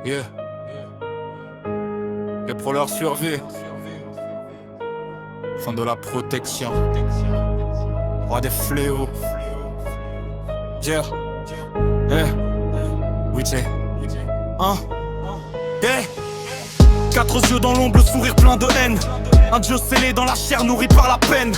Yeah. Et pour leur survie, font de la protection. Roi des fléaux. Yeah. Yeah. Oui, t'sais. Hein? Yeah. Quatre yeux dans l'ombre, le sourire plein de haine. Un dieu scellé dans la chair, nourri par la peine.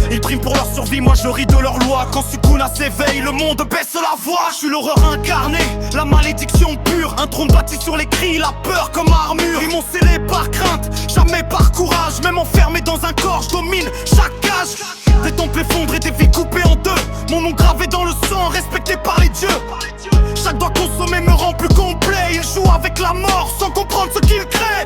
Ils priment pour leur survie, moi je ris de leur loi. Quand Sukuna s'éveille, le monde baisse la voix. Je suis l'horreur incarnée, la malédiction pure. Un trône bâti sur les cris, la peur comme armure. Ils m'ont scellé par crainte, jamais par courage. Même enfermé dans un corps, je domine chaque cage. Des temples effondrés, des vies coupées en deux. Mon nom gravé dans le sang, respecté par les dieux. Chaque doigt consommé me rend plus complet. Ils jouent avec la mort sans comprendre ce qu'ils créent.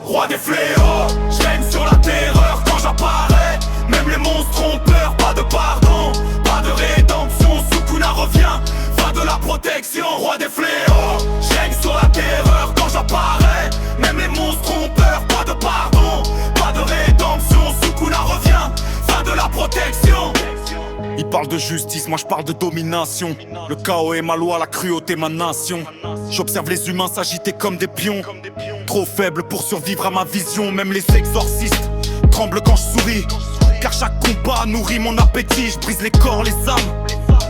Roi des fléaux, je règne sur la terreur quand j'apparais. Même les monstres ont peur, pas de pardon, pas de rédemption. Sukuna revient, fin de la protection. Roi des fléaux, je règne sur la terreur quand j'apparais. Même les monstres ont peur, pas de pardon, pas de rédemption. Sukuna revient, fin de la protection. Ils parlent de justice, moi je parle de domination. Le chaos est ma loi, la cruauté ma nation. J'observe les humains s'agiter comme des pions. Trop faibles pour survivre à ma vision. Même les exorcistes tremblent quand je souris. Car chaque combat nourrit mon appétit. Je brise les corps, les âmes,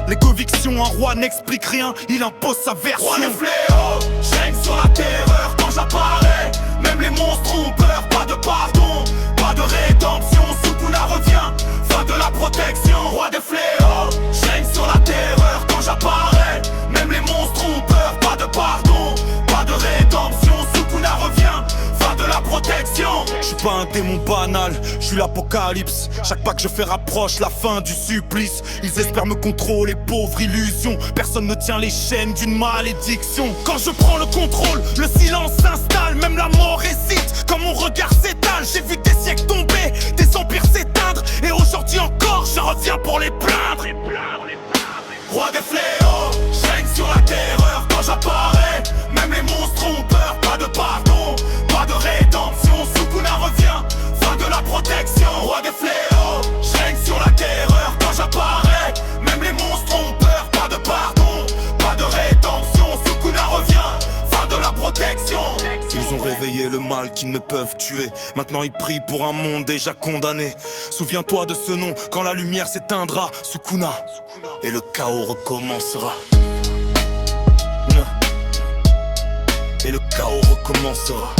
les convictions. Un roi n'explique rien, il impose sa version. Roi des fléaux, je règne sur la terreur quand j'apparais. Même les monstres ont peur, pas de pardon, pas de rédemption. Sukuna revient, fin de la protection. Roi des fléaux, je règne sur la terreur quand j'apparais. Même les monstres ont peur, pas de pardon, pas de rédemption. Sukuna revient, fin de la protection. Je suis pas un démon banal, je suis l'apocalypse. Chaque pas que je fais rapproche la fin du supplice. Ils espèrent me contrôler, pauvre illusion. Personne ne tient les chaînes d'une malédiction. Quand je prends le contrôle, le silence s'installe. Même la mort hésite, quand mon regard s'étale. J'ai vu des siècles tomber, des empires s'éteindre. Et aujourd'hui encore, je reviens pour les plaindre. Roi des fléaux, je règne sur la terreur quand j'apparais. Même les monstres ont peur, pas de pardon, pas de rédemption. Sukuna revient, fin de la protection. Roi des fléaux, je règne sur la terreur quand j'apparais. Même les monstres ont peur, pas de pardon, pas de rédemption. Sukuna revient, fin de la protection. Ils ont réveillé le mal qu'ils ne peuvent tuer. Maintenant ils prient pour un monde déjà condamné. Souviens-toi de ce nom quand la lumière s'éteindra. Sukuna, et le chaos recommencera. Et le chaos recommencera.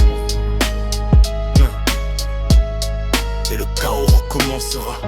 Et le chaos recommencera.